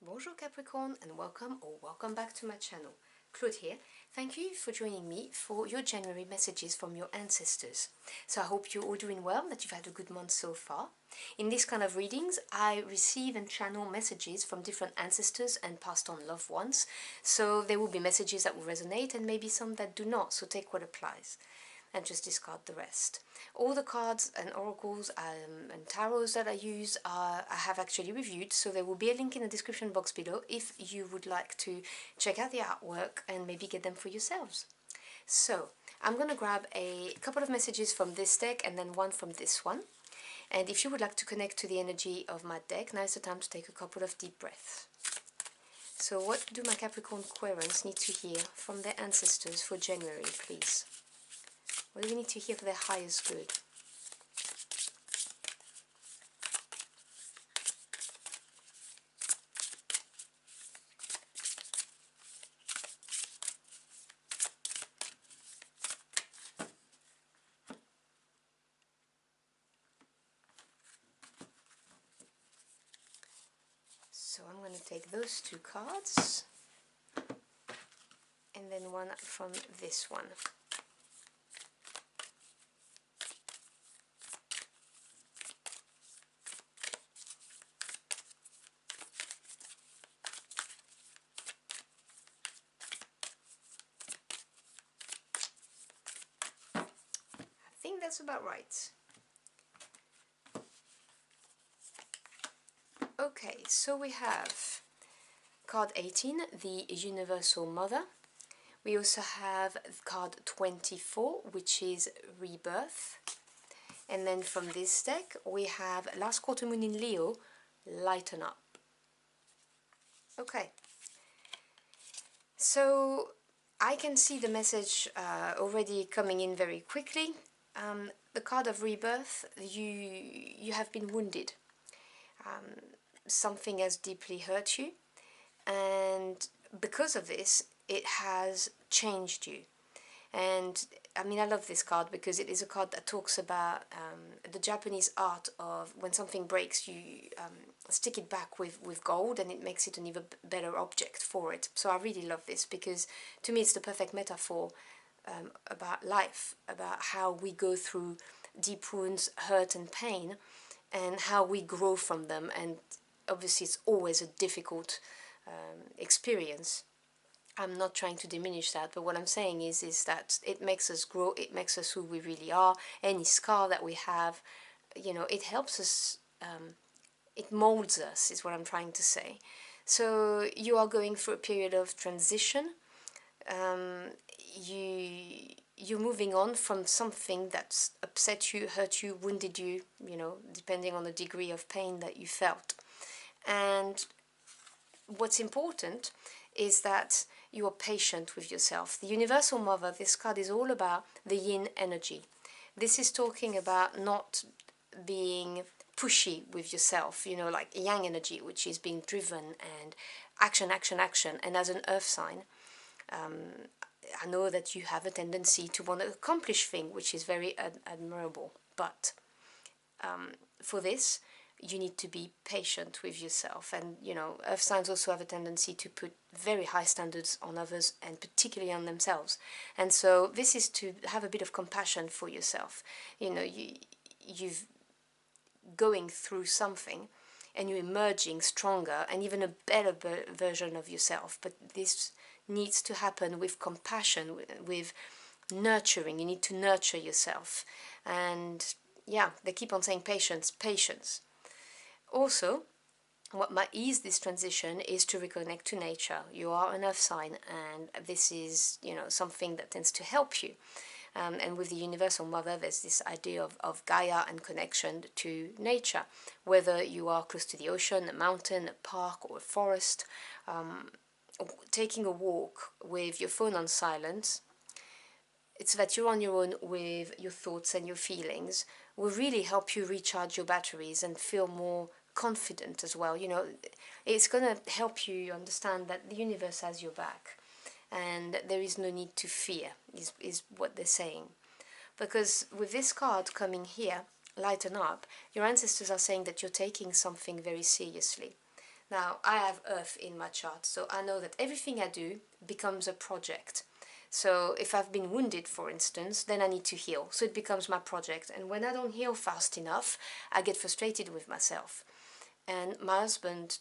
Bonjour Capricorn and welcome back to my channel. Claude here. Thank you for joining me for your January messages from your ancestors. So I hope you're all doing well, that you've had a good month so far. In this kind of readings, I receive and channel messages from different ancestors and passed on loved ones. So there will be messages that will resonate and maybe some that do not, so take what applies and just discard the rest. All the cards and oracles and tarots that I use I have actually reviewed, so there will be a link in the description box below if you would like to check out the artwork and maybe get them for yourselves. So I'm going to grab a couple of messages from this deck and then one from this one. And if you would like to connect to the energy of my deck, now is the time to take a couple of deep breaths. So what do my Capricorn Querents need to hear from their ancestors for January, please? What do we need to hear for their highest good? So I'm going to take those two cards and then one from this one. I think that's about right. Okay, so we have card 18, the Universal Mother. We also have card 24, which is Rebirth. And then from this deck, we have Last Quarter Moon in Leo, Lighten Up. Okay. So I can see the message already coming in very quickly. The card of Rebirth, you have been wounded. Something has deeply hurt you, and because of this it has changed you. And I mean, I love this card because it is a card that talks about the Japanese art of when something breaks, you stick it back with gold and it makes it an even better object for it. So I really love this because to me it's the perfect metaphor about life, about how we go through deep wounds, hurt and pain, and how we grow from them. And obviously it's always a difficult experience. I'm not trying to diminish that, but what I'm saying is that it makes us grow, it makes us who we really are. Any scar that we have, you know, it helps us, it molds us, is what I'm trying to say. So you are going through a period of transition. You're moving on from something that's upset you, hurt you, wounded you, you know, depending on the degree of pain that you felt. And what's important is that you are patient with yourself. The Universal Mother, this card is all about the yin energy. This is talking about not being pushy with yourself, you know, like yang energy, which is being driven and action, action, action. And as an earth sign, I know that you have a tendency to want to accomplish things, which is very admirable. But for this, you need to be patient with yourself. And, you know, earth signs also have a tendency to put very high standards on others and particularly on themselves. And so this is to have a bit of compassion for yourself. You know, you've going through something and you're emerging stronger and even a better version of yourself. But this needs to happen with compassion, with nurturing. You need to nurture yourself. And yeah, they keep on saying patience, patience. Also, what might ease this transition is to reconnect to nature. You are an earth sign, and this is, you know, something that tends to help you. And with the Universal Mother, there's this idea of Gaia and connection to nature. Whether you are close to the ocean, a mountain, a park, or a forest, taking a walk with your phone on silent, it's that you're on your own with your thoughts and your feelings, will really help you recharge your batteries and feel more confident as well. You know, it's going to help you understand that the universe has your back and there is no need to fear, is what they're saying. Because with this card coming here, Lighten Up, your ancestors are saying that you're taking something very seriously. Now, I have Earth in my chart, so I know that everything I do becomes a project. So if I've been wounded, for instance, then I need to heal. So it becomes my project. And when I don't heal fast enough, I get frustrated with myself. And my husband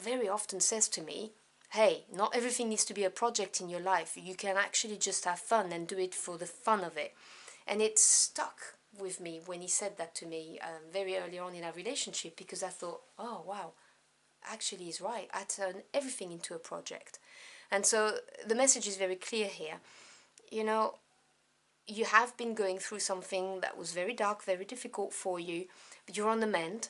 very often says to me, hey, not everything needs to be a project in your life. You can actually just have fun and do it for the fun of it. And it stuck with me when he said that to me very early on in our relationship, because I thought, oh, wow, actually he's right. I turn everything into a project. And so the message is very clear here. You know, you have been going through something that was very dark, very difficult for you, but you're on the mend.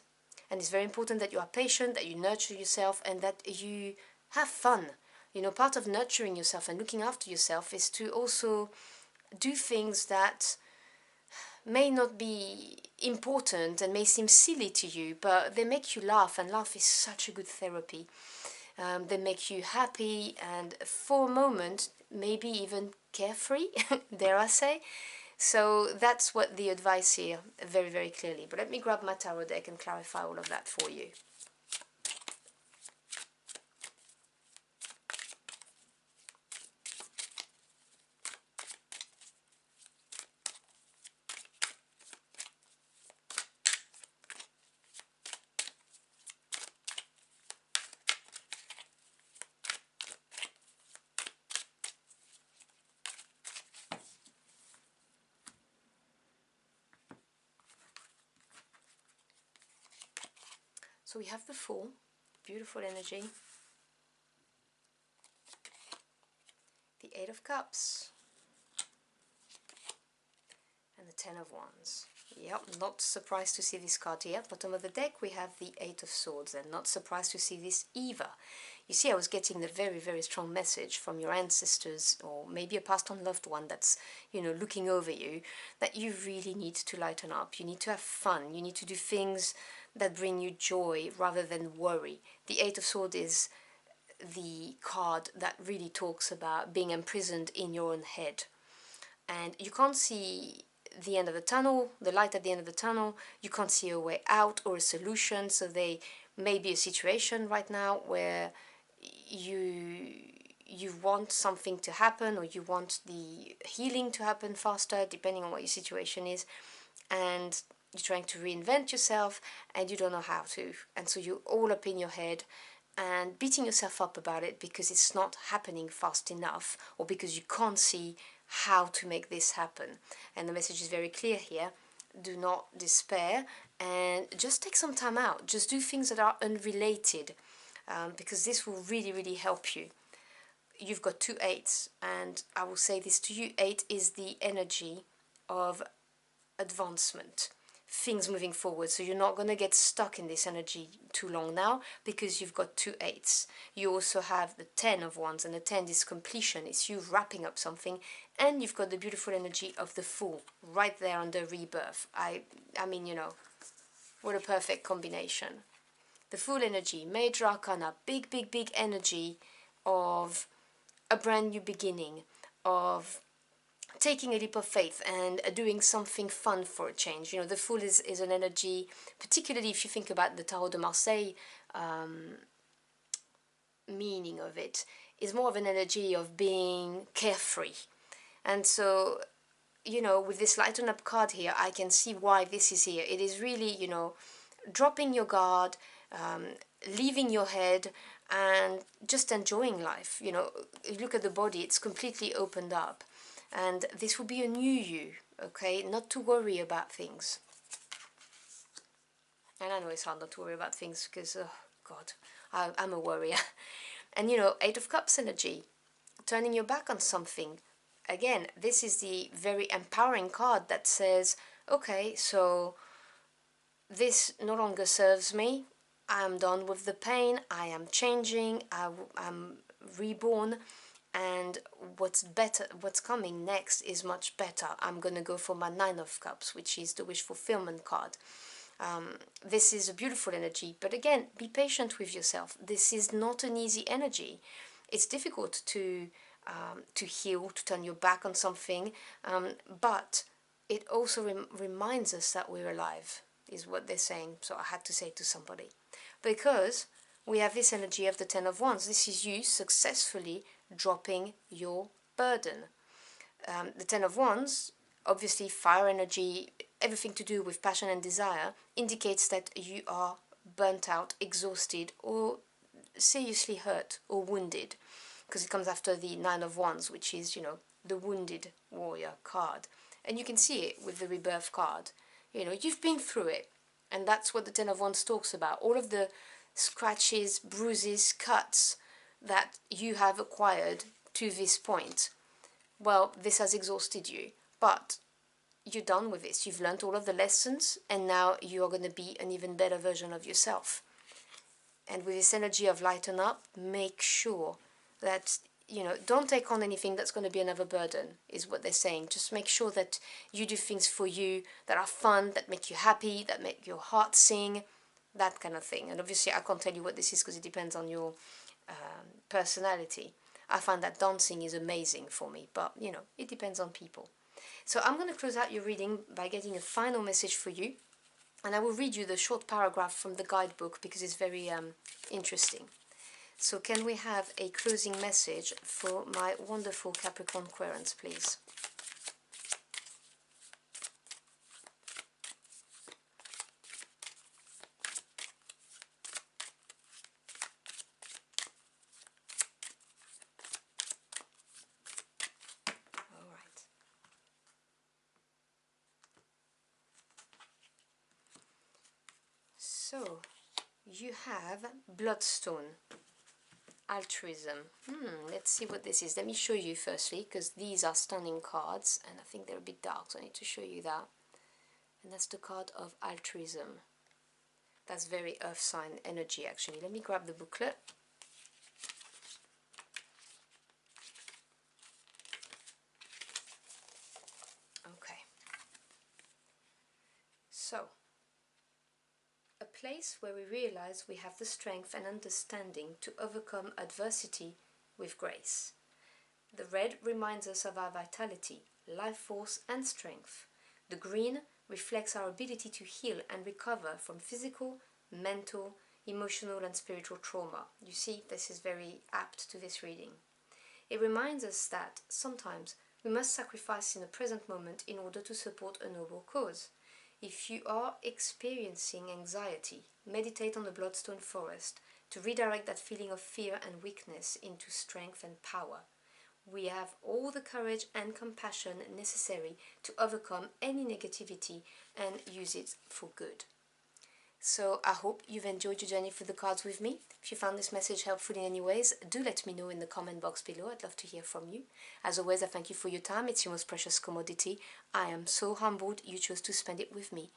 And it's very important that you are patient, that you nurture yourself, and that you have fun. You know, part of nurturing yourself and looking after yourself is to also do things that may not be important and may seem silly to you, but they make you laugh, and laugh is such a good therapy. They make you happy and for a moment maybe even carefree, dare I say. So that's what the advice here, very, very clearly. But let me grab my tarot deck and clarify all of that for you. So we have the Fool, beautiful energy. The Eight of Cups. And the Ten of Wands. Yep, not surprised to see this card here. Bottom of the deck we have the Eight of Swords, and not surprised to see this either. You see, I was getting the very, very strong message from your ancestors, or maybe a passed on loved one that's, you know, looking over you, that you really need to lighten up. You need to have fun. You need to do things that bring you joy rather than worry. The Eight of Swords is the card that really talks about being imprisoned in your own head. And you can't see the end of the tunnel, the light at the end of the tunnel. You can't see a way out or a solution. So there may be a situation right now where you want something to happen, or you want the healing to happen faster, depending on what your situation is, and you're trying to reinvent yourself and you don't know how to, and so you're all up in your head and beating yourself up about it because it's not happening fast enough, or because you can't see how to make this happen. And the message is very clear here. Do not despair and just take some time out. Just do things that are unrelated, because this will really, really help you. You've got two eights, and I will say this to you. 8 is the energy of advancement, things moving forward. So you're not going to get stuck in this energy too long now, because you've got two eights. You also have the 10 of Wands, and the 10 is completion. It's you wrapping up something. And you've got the beautiful energy of the Fool right there under rebirth. I mean, you know, what a perfect combination. The Fool energy, major arcana, big, big, big energy of a brand new beginning, of taking a leap of faith and doing something fun for a change. You know, the Fool is an energy, particularly if you think about the Tarot de Marseille meaning of it, is more of an energy of being carefree. And so, you know, with this lighten up card here, I can see why this is here. It is really, you know, dropping your guard, leaving your head, and just enjoying life. You know, you look at the body, it's completely opened up. And this will be a new you, okay? Not to worry about things. And I know it's hard not to worry about things because, oh God, I'm a worrier. And you know, Eight of Cups energy, turning your back on something. Again, this is the very empowering card that says, okay, so this no longer serves me. I am done with the pain. I am changing. I'm reborn. And what's better, what's coming next is much better. I'm going to go for my 9 of Cups, which is the wish fulfillment card. This is a beautiful energy, but again, be patient with yourself. This is not an easy energy. It's difficult to heal, to turn your back on something, but it also reminds us that we're alive, is what they're saying. So I had to say it to somebody. Because we have this energy of the Ten of Wands. This is you successfully dropping your burden. The Ten of Wands, obviously fire energy, everything to do with passion and desire, indicates that you are burnt out, exhausted, or seriously hurt or wounded, because it comes after the Nine of Wands, which is, you know, the wounded warrior card. And you can see it with the rebirth card. You know, you've been through it. And that's what the Ten of Wands talks about. All of the scratches, bruises, cuts that you have acquired to this point. Well, this has exhausted you. But you're done with this. You've learned all of the lessons. And now you're going to be an even better version of yourself. And with this energy of lighten up, make sure that, you know, don't take on anything that's going to be another burden, is what they're saying. Just make sure that you do things for you that are fun, that make you happy, that make your heart sing, that kind of thing. And obviously I can't tell you what this is because it depends on your personality. I find that dancing is amazing for me, but, you know, it depends on people. So I'm going to close out your reading by getting a final message for you. And I will read you the short paragraph from the guidebook because it's very interesting. So can we have a closing message for my wonderful Capricorn Querents, please? All right. So you have Bloodstone. Altruism. Let's see what this is. Let me show you firstly, because these are stunning cards, and I think they're a bit dark, so I need to show you that. And that's the card of altruism. That's very earth sign energy, actually. Let me grab the booklet. Okay. So, a place where we realize we have the strength and understanding to overcome adversity with grace. The red reminds us of our vitality, life force and strength. The green reflects our ability to heal and recover from physical, mental, emotional and spiritual trauma. You see, this is very apt to this reading. It reminds us that sometimes we must sacrifice in the present moment in order to support a noble cause. If you are experiencing anxiety, meditate on the Bloodstone Forest to redirect that feeling of fear and weakness into strength and power. We have all the courage and compassion necessary to overcome any negativity and use it for good. So I hope you've enjoyed your journey through the cards with me. If you found this message helpful in any ways, do let me know in the comment box below. I'd love to hear from you. As always, I thank you for your time. It's your most precious commodity. I am so humbled you chose to spend it with me.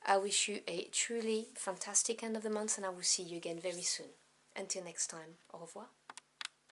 I wish you a truly fantastic end of the month, and I will see you again very soon. Until next time, au revoir.